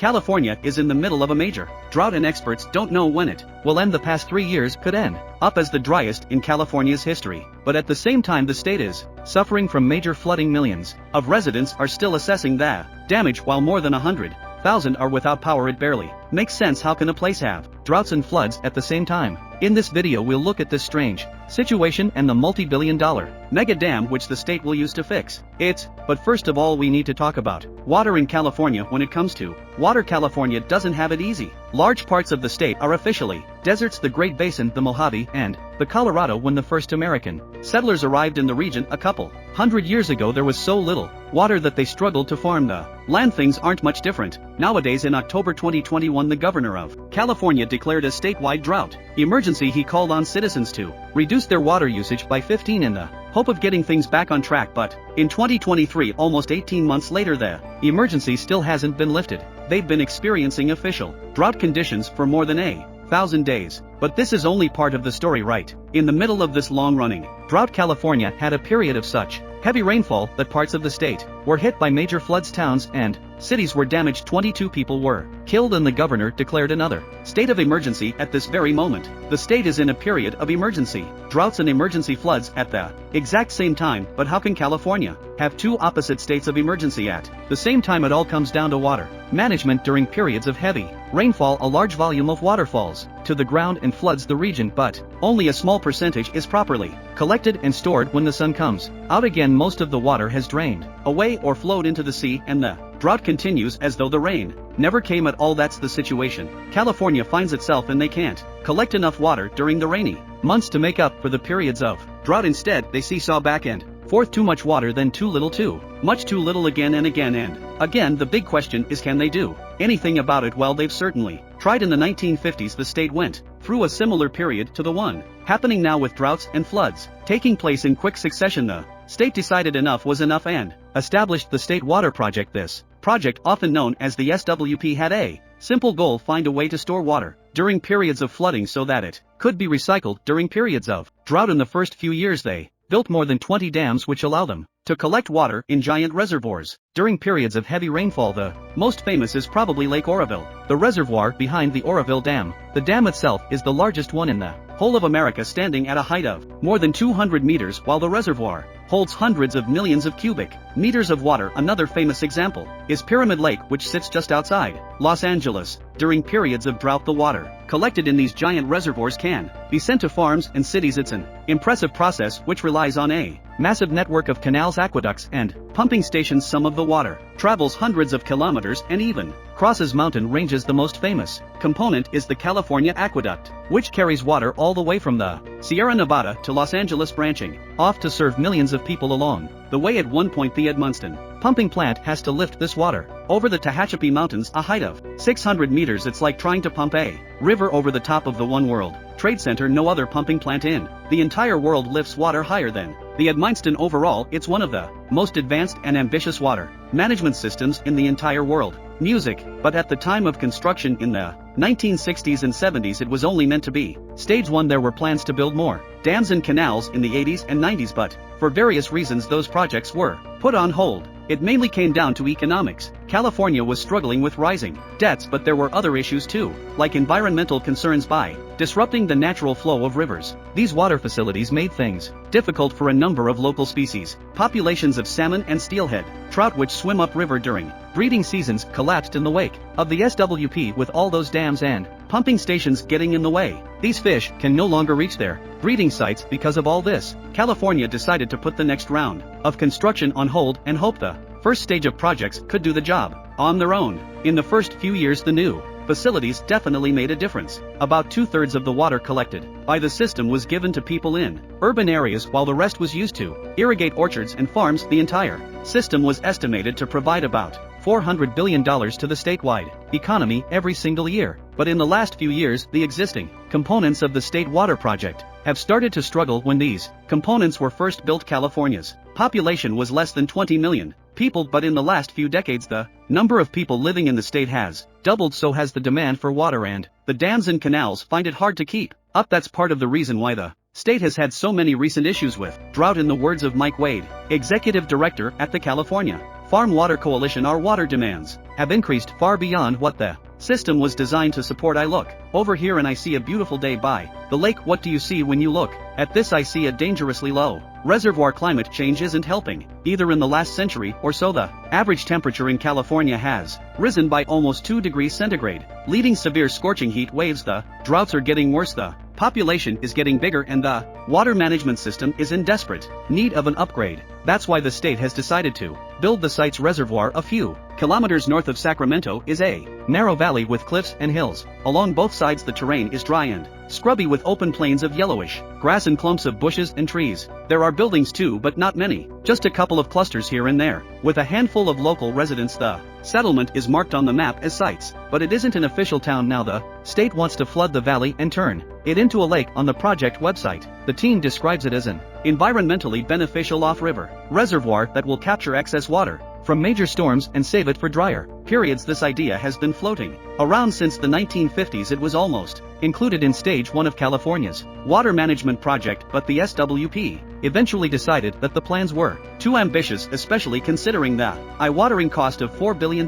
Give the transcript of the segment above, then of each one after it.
California is in the middle of a major drought and experts don't know when it will end. The past 3 years could end up as the driest in California's history, but at the same time the state is suffering from major flooding. Millions of residents are still assessing the damage while more than 100,000 are without power. It barely makes sense. How can a place have droughts and floods at the same time? In this video we'll look at this strange situation and the multi-billion-dollar mega dam which the state will use to fix it. But first of all we need to talk about water in California. When it comes to water, California doesn't have it easy. Large parts of the state are officially deserts: the Great Basin, the Mojave, and the Colorado. When the first American settlers arrived in the region a couple hundred years ago, there was so little water that they struggled to farm the land. Things aren't much different nowadays. In October 2021, the governor of California declared a statewide drought emergency. He called on citizens to reduce their water usage by 15 in the hope of getting things back on track. But in 2023, almost 18 months later, the emergency still hasn't been lifted. They've been experiencing official drought conditions for more than 1,000 days. But this is only part of the story. Right in the middle of this long-running drought, California had a period of such heavy rainfall that parts of the state were hit by major floods. Towns and cities were damaged. 22 people were killed, and the governor declared another state of emergency. At this very moment, the state is in a period of emergency droughts and emergency floods at the exact same time. But how can California have two opposite states of emergency at the same time? It all comes down to water management. During periods of heavy rainfall, a large volume of water falls to the ground and floods the region, but only a small percentage is properly collected and stored. When the sun comes out again, most of the water has drained away or flowed into the sea, and the drought continues as though the rain never came at all. That's the situation California finds itself in. They can't collect enough water during the rainy months to make up for the periods of drought. Instead, they seesaw back and forth: too much water, then too little, too much, too little, again and again and again. The big question is, can they do anything about it? Well, they've certainly tried. In the 1950s, the state went through a similar period to the one happening now, with droughts and floods taking place in quick succession. The state decided enough was enough and established the State Water Project. This project, often known as the SWP, had a simple goal: find a way to store water during periods of flooding so that it could be recycled during periods of drought. In the first few years, they built more than 20 dams which allow them to collect water in giant reservoirs during periods of heavy rainfall. The most famous is probably Lake Oroville, the reservoir behind the Oroville Dam. The dam itself is the largest one in the whole of America, standing at a height of more than 200 meters, while the reservoir holds hundreds of millions of cubic meters of water. Another famous example is Pyramid Lake, which sits just outside Los Angeles. During periods of drought, the water collected in these giant reservoirs can be sent to farms and cities. It's an impressive process which relies on a massive network of canals, aqueducts, and pumping stations. Some of the water travels hundreds of kilometers and even crosses mountain ranges. The most famous component is the California Aqueduct, which carries water all the way from the Sierra Nevada to Los Angeles, branching off to serve millions of people along the way. At one point, the Edmundston pumping plant has to lift this water over the Tehachapi Mountains, a height of 600 meters. It's like trying to pump a river over the top of the One World Trade Center. No other pumping plant in the entire world lifts water higher than the Edmundston. Overall, it's one of the most advanced and ambitious water management systems in the entire world. Music, but at the time of construction in the 1960s and 70s, it was only meant to be stage one. There were plans to build more dams and canals in the 80s and 90s, but for various reasons those projects were put on hold. It mainly came down to economics. California was struggling with rising debts, but there were other issues too, like environmental concerns. By disrupting the natural flow of rivers, these water facilities made things difficult for a number of local species. Populations of salmon and steelhead trout, which swim upriver during breeding seasons, collapsed in the wake of the SWP. With all those dams and pumping stations getting in the way, these fish can no longer reach their breeding sites. Because of all this, California decided to put the next round of construction on hold and hope the first stage of projects could do the job on their own. In the first few years, the new facilities definitely made a difference. About 2/3 of the water collected by the system was given to people in urban areas, while the rest was used to irrigate orchards and farms. The entire system was estimated to provide about $400 billion to the statewide economy every single year. But in the last few years, the existing components of the State Water Project have started to struggle. When these components were first built, California's population was less than 20 million people, but in the last few decades the number of people living in the state has doubled. So has the demand for water, and the dams and canals find it hard to keep up. That's part of the reason why the state has had so many recent issues with drought. In the words of Mike Wade, executive director at the California Farm Water Coalition. Our water demands have increased far beyond what the system was designed to support. I look over here and I see a beautiful day by the lake. What do you see when you look at this? I see a dangerously low reservoir. Climate change isn't helping. Either in the last century or so, the average temperature in California has risen by almost 2 degrees centigrade, leading severe scorching heat waves. The droughts are getting worse, the population is getting bigger, and the water management system is in desperate need of an upgrade. That's why the state has decided to build the site's reservoir. A few kilometers north of Sacramento is a narrow valley with cliffs and hills. Along both sides the terrain is dry and scrubby with open plains of yellowish grass and clumps of bushes and trees. There are buildings too, but not many, just a couple of clusters here and there, with a handful of local residents. The settlement is marked on the map as sites, but it isn't an official town now. The state wants to flood the valley and turn it into a lake. On the project website, the team describes it as an environmentally beneficial off-river reservoir that will capture excess water from major storms and save it for drier periods. This idea has been floating around since the 1950s. It was almost included in Stage 1 of California's water management project, but the SWP eventually decided that the plans were too ambitious, especially considering the eye-watering cost of $4 billion.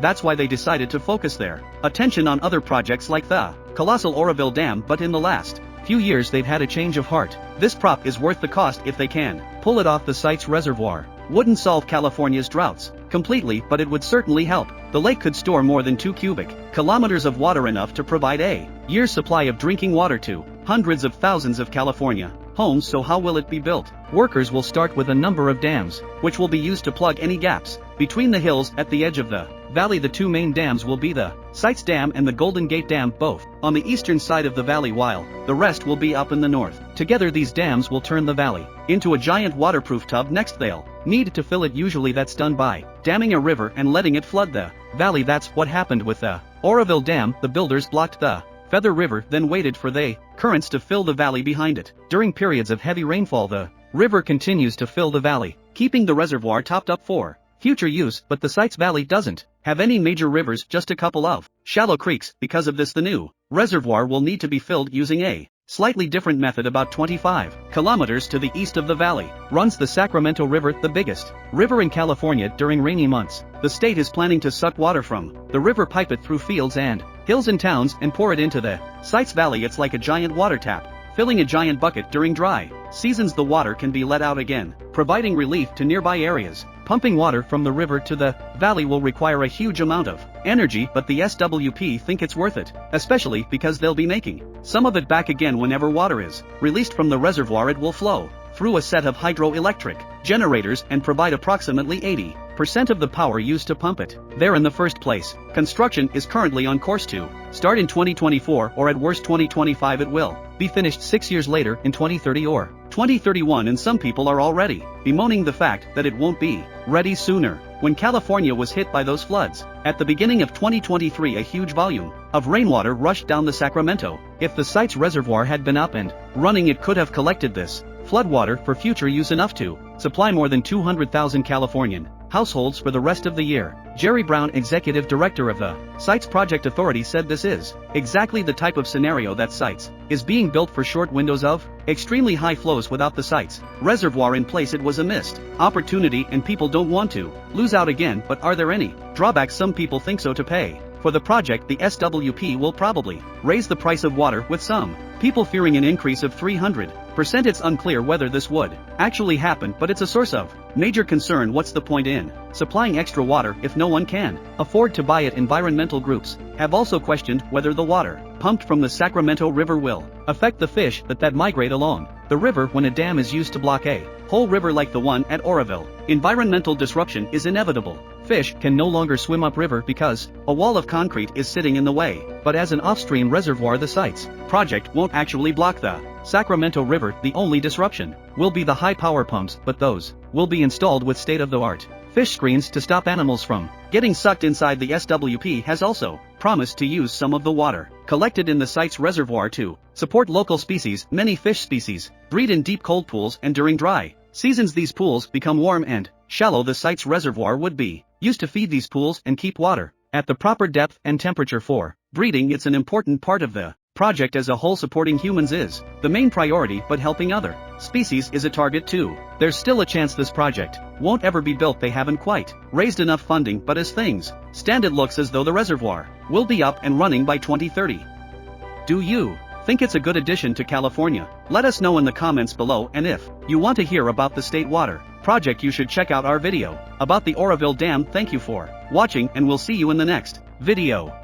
That's why they decided to focus their attention on other projects like the colossal Oroville Dam. But in the last few years they've had a change of heart. This prop is worth the cost if they can pull it off. The site's reservoir wouldn't solve California's droughts completely, but it would certainly help. The lake could store more than 2 cubic kilometers of water, enough to provide a year's supply of drinking water to hundreds of thousands of California homes. So how will it be built? Workers will start with a number of dams, which will be used to plug any gaps between the hills at the edge of the valley. The 2 main dams will be the Sites Dam and the Golden Gate Dam, both on the eastern side of the valley, while the rest will be up in the north. Together these dams will turn the valley into a giant waterproof tub. Next they'll need to fill it. Usually that's done by damming a river and letting it flood the valley. That's what happened with the Oroville Dam. The builders blocked the Feather River, then waited for the currents to fill the valley behind it. During periods of heavy rainfall the river continues to fill the valley, keeping the reservoir topped up for future use. But the site's valley doesn't have any major rivers, just a couple of shallow creeks. Because of this the new reservoir will need to be filled using a slightly different method. About 25 kilometers to the east of the valley runs the Sacramento River, the biggest river in California. During rainy months, the state is planning to suck water from the river, pipe it through fields and hills and towns, and pour it into the site's valley. It's like a giant water tap filling a giant bucket. During dry seasons the water can be let out again, providing relief to nearby areas. Pumping water from the river to the valley will require a huge amount of energy, but the SWP think it's worth it, especially because they'll be making some of it back again whenever water is released from the reservoir. It will flow through a set of hydroelectric generators and provide approximately 80% of the power used to pump it there in the first place. Construction is currently on course to start in 2024 or at worst 2025. It will be finished 6 years later in 2030 or 2031, and some people are already bemoaning the fact that it won't be ready sooner. When California was hit by those floods at the beginning of 2023, a huge volume of rainwater rushed down the Sacramento. If the site's reservoir had been up and running, it could have collected this floodwater for future use, enough to supply more than 200,000 Californian households for the rest of the year. Jerry Brown, executive director of the Sites Project Authority, said this is exactly the type of scenario that Sites is being built for. Short windows of extremely high flows. Without the Sites reservoir in place, it was a missed opportunity, and people don't want to lose out again. But are there any drawbacks? Some people think so. To pay for the project, the SWP will probably raise the price of water, with some people fearing an increase of 300%. It's unclear whether this would actually happen, but it's a source of major concern. What's the point in supplying extra water if no one can afford to buy it? Environmental groups have also questioned whether the water pumped from the Sacramento River will affect the fish that migrate along the river when a dam is used to block a whole river like the one at Oroville. Environmental disruption is inevitable. Fish can no longer swim upriver because a wall of concrete is sitting in the way. But as an offstream reservoir, the Sites project won't actually block the Sacramento River. The only disruption will be the high power pumps, but those will be installed with state-of-the-art fish screens to stop animals from getting sucked inside. The SWP has also promised to use some of the water collected in the site's reservoir to support local species. Many fish species breed in deep cold pools, and during dry seasons these pools become warm and shallow. The site's reservoir would be used to feed these pools and keep water at the proper depth and temperature for breeding. It's an important part of the project as a whole supporting humans is the main priority, but helping other species is a target too. There's still a chance this project won't ever be built. They haven't quite raised enough funding, but as things stand it looks as though the reservoir will be up and running by 2030. Do you think it's a good addition to California? Let us know in the comments below, and if you want to hear about the state water project, you should check out our video about the Oroville Dam. Thank you for watching, and we'll see you in the next video.